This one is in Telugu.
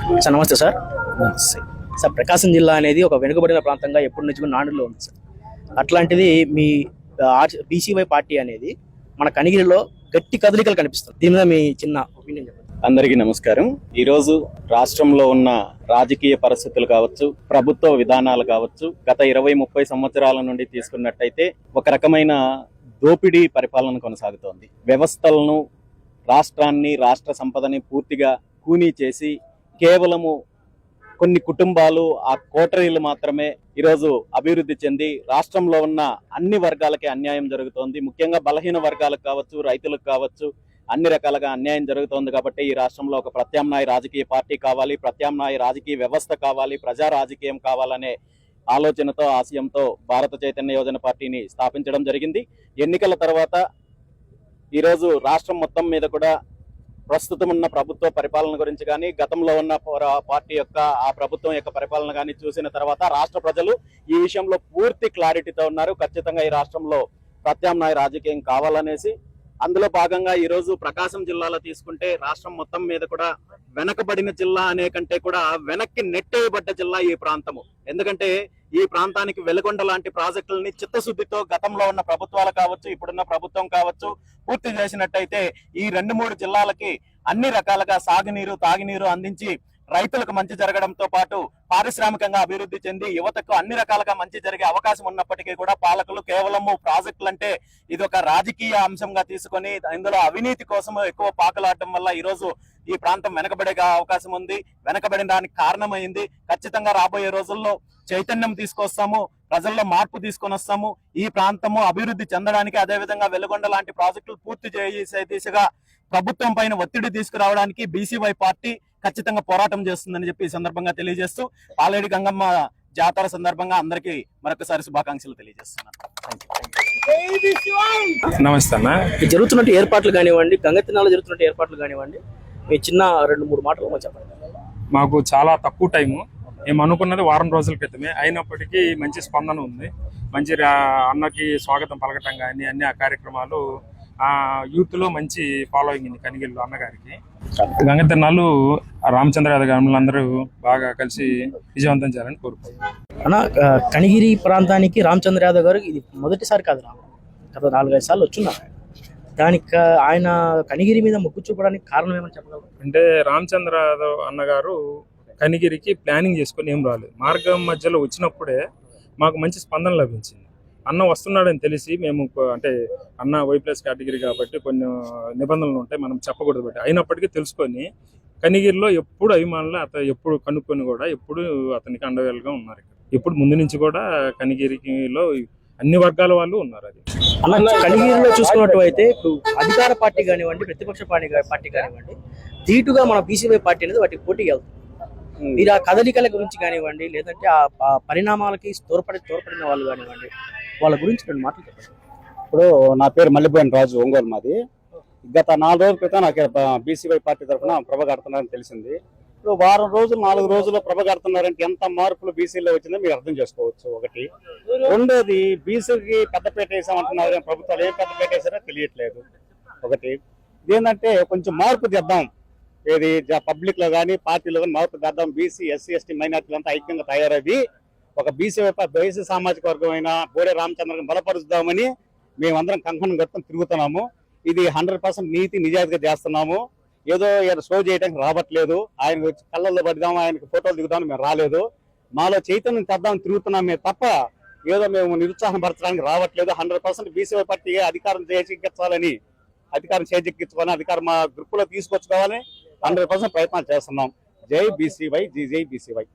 సార్ నమస్తే సార్. సార్ ప్రకాశం జిల్లా అనేది ఒక వెనుకబడిన ప్రాంతంగా ఎప్పటి నుంచి కూడా నానుడిలో ఉంది సార్. అట్లాంటిది మీ బీసీవై పార్టీ అనేది మన కనిగిరిలో గట్టి కదలికలు కనిపిస్తుంది. దీని మీద మీ చిన్న ఒపీనియన్ చెప్పండి. అందరికీ నమస్కారం. ఈరోజు రాష్ట్రంలో ఉన్న రాజకీయ పరిస్థితులు కావచ్చు, ప్రభుత్వ విధానాలు కావచ్చు, గత 20-30 సంవత్సరాల నుండి తీసుకున్నట్టయితే ఒక రకమైన దోపిడీ పరిపాలన కొనసాగుతోంది. వ్యవస్థలను, రాష్ట్రాన్ని, రాష్ట్ర సంపదని పూర్తిగా కూనీ చేసి కేవలము కొన్ని కుటుంబాలు, ఆ కోటరీలు మాత్రమే ఈరోజు అభివృద్ధి చెంది రాష్ట్రంలో ఉన్న అన్ని వర్గాలకి అన్యాయం జరుగుతోంది. ముఖ్యంగా బలహీన వర్గాలకు కావచ్చు, రైతులకు కావచ్చు, అన్ని రకాలుగా అన్యాయం జరుగుతోంది. కాబట్టి ఈ రాష్ట్రంలో ఒక ప్రత్యామ్నాయ రాజకీయ పార్టీ కావాలి, ప్రత్యామ్నాయ రాజకీయ వ్యవస్థ కావాలి, ప్రజా రాజకీయం కావాలనే ఆలోచనతో, ఆశయంతో భారత చైతన్య యోజన పార్టీని స్థాపించడం జరిగింది. ఎన్నికల తర్వాత ఈరోజు రాష్ట్రం మొత్తం మీద కూడా ప్రస్తుతం ఉన్న ప్రభుత్వ పరిపాలన గురించి కానీ, గతంలో ఉన్న పార్టీ యొక్క ఆ ప్రభుత్వం యొక్క పరిపాలన కానీ చూసిన తర్వాత రాష్ట్ర ప్రజలు ఈ విషయంలో పూర్తి క్లారిటీతో ఉన్నారు. ఖచ్చితంగా ఈ రాష్ట్రంలో ప్రత్యామ్నాయ రాజకీయం కావాలనేసి, అందులో భాగంగా ఈరోజు ప్రకాశం జిల్లాలో తీసుకుంటే రాష్ట్రం మొత్తం మీద కూడా వెనకబడిన జిల్లా అనే కంటే కూడా వెనక్కి నెట్టేయబడ్డ జిల్లా ఈ ప్రాంతము. ఎందుకంటే ఈ ప్రాంతానికి వెలుగొండ లాంటి ప్రాజెక్టులని చిత్తశుద్ధితో గతంలో ఉన్న ప్రభుత్వాలు కావచ్చు, ఇప్పుడున్న ప్రభుత్వం కావచ్చు పూర్తి చేసినట్టయితే ఈ 2-3 జిల్లాలకి అన్ని రకాలుగా సాగునీరు, తాగునీరు అందించి రైతులకు మంచి జరగడంతో పాటు పారిశ్రామికంగా అభివృద్ధి చెంది యువతకు అన్ని రకాలుగా మంచి జరిగే అవకాశం ఉన్నప్పటికీ కూడా పాలకులు కేవలము ప్రాజెక్టులు అంటే ఇది ఒక రాజకీయ అంశంగా తీసుకొని ఇందులో అవినీతి కోసం ఎక్కువ పాకులాడటం వల్ల ఈరోజు ఈ ప్రాంతం వెనకబడే అవకాశం ఉంది. వెనకబడిన దానికి కారణమైంది. ఖచ్చితంగా రాబోయే రోజుల్లో చైతన్యం తీసుకొస్తాము, ప్రజల్లో మార్పు తీసుకొని వస్తాము. ఈ ప్రాంతము అభివృద్ధి చెందడానికి, అదేవిధంగా వెలుగొండ లాంటి ప్రాజెక్టులు పూర్తి చేసే దిశగా ప్రభుత్వం పైన ఒత్తిడి తీసుకురావడానికి బీసీవై పార్టీ ఖచ్చితంగా పోరాటం చేస్తుందని చెప్పి ఈ సందర్భంగా తెలియజేస్తూ, పాలేడి గంగమ్మ జాతర సందర్భంగా అందరికీ మరొకసారి శుభాకాంక్షలు తెలియజేస్తున్నాను. నమస్తే అన్న. జరుగుతున్నట్టు ఏర్పాట్లు కానివ్వండి, గంగతినాలో జరుగుతున్నట్టు ఏర్పాట్లు కానివ్వండి, మీ చిన్న 2-3 మాటలు చెప్పండి. మాకు చాలా తక్కువ టైము. మేము అనుకున్నది వారం రోజుల క్రితమే, అయినప్పటికీ మంచి స్పందన ఉంది. మంచి అన్నకి స్వాగతం పలకటం కానీ అన్ని ఆ కార్యక్రమాలు యూత్లో మంచి ఫాలోయింగ్ ఉంది కనిగిరిలో అన్నగారికి. గంగతిన్నాళ్ళు రామచంద్ర యాదవ్ గారు అందరూ బాగా కలిసి విజయవంతం చేయాలని కోరుకుంటున్నాను. అన్న, కనిగిరి ప్రాంతానికి రామచంద్ర యాదవ్ గారు ఇది మొదటిసారి కాదు, గత 4-5 సార్లు వచ్చున్నారు. దానికి ఆయన కనిగిరి మీద మొగ్గు చూపడానికి కారణం ఏమని చెప్పగలరు? అంటే రామచంద్ర యాదవ్ అన్నగారు కనిగిరికి ప్లానింగ్ చేసుకొని ఏం రాలేదు. మార్గం మధ్యలో వచ్చినప్పుడే మాకు మంచి స్పందన లభించింది. అన్న వస్తున్నాడని తెలిసి మేము, అంటే అన్న వైప్లస్ కేటగిరీ కాబట్టి కొన్ని నిబంధనలు ఉంటాయి, మనం చెప్పకూడదు. బట్టి అయినప్పటికీ తెలుసుకొని కనిగిరిలో ఎప్పుడు అభిమానులు ఎప్పుడు కనుక్కొని కూడా ఎప్పుడు అతనికి అండవేలుగా ఉన్నారు. ఇప్పుడు ముందు నుంచి కూడా కనిగిరిలో అన్ని వర్గాల వాళ్ళు ఉన్నారు. అది అలా కనిగిరిలో చూసుకున్నట్టు అయితే ఇప్పుడు అధికార పార్టీ కానివ్వండి, ప్రతిపక్ష పార్టీ కానివ్వండి, ధీటుగా మన బీసీవై పార్టీ అనేది వాటికి పోటీకి వెళ్తుంది. మీరు ఆ కదలికల గురించి కానివ్వండి, లేదంటే ఆ పరిణామాలకి తోడ్పడిన వాళ్ళు కానివ్వండి, వాళ్ళ గురించి 2 మాటలు చెప్పండి. ఇప్పుడు నా పేరు మల్లిపోయిన రాజు, ఒంగోలు మాది. గత 4 రోజుల క్రితం నాకు బీసీవై పార్టీ తరఫున ప్రభ కడుతున్నారని తెలిసింది. ఇప్పుడు వారం రోజులు 4 రోజుల్లో ప్రభ కడుతున్నారంటే ఎంత మార్పులు బీసీలో వచ్చిందో మీరు అర్థం చేసుకోవచ్చు. ఒకటి. రెండోది, బీసీకి పెద్దపేట వేసామంటున్నారు, ప్రభుత్వాలు ఏం పెద్దపేట వేసారో తెలియట్లేదు. ఒకటి. ఇదేంటంటే కొంచెం మార్పు తెద్దాం, ఏది పబ్లిక్ లో కానీ పార్టీలో కానీ మార్పు తెద్దాం, బీసీ, ఎస్సీ, ఎస్టీ మైనార్టీలు అంతా ఐక్యంగా తయారవి ఒక బీసీ సామాజిక వర్గం అయిన బోడే రామచంద్రని బలపరుద్దామని మేమందరం కంకణం కట్టుకొని తిరుగుతున్నాము. ఇది 100% నీతి నిజాయితీగా చేస్తున్నాము. ఏదో షో చేయడానికి రావట్లేదు. ఆయన కళ్ళల్లో పడదాము, ఆయనకు ఫోటోలు దిగుదామని మేము రాలేదు. మాలో చైతన్యం తెద్దామని తిరుగుతున్నామే తప్ప ఏదో మేము నిరుత్సాహం పరచడానికి రావట్లేదు. 100% బీసీవై పార్టీ అధికారం చేజిక్కించాలని, అధికారం చేజిక్కించుకొని అధికారం మా గ్రూపులో తీసుకొచ్చుకోవాలని 100% ప్రయత్నాలు చేస్తున్నాం. జై బీసీవై, జై బీసీవై.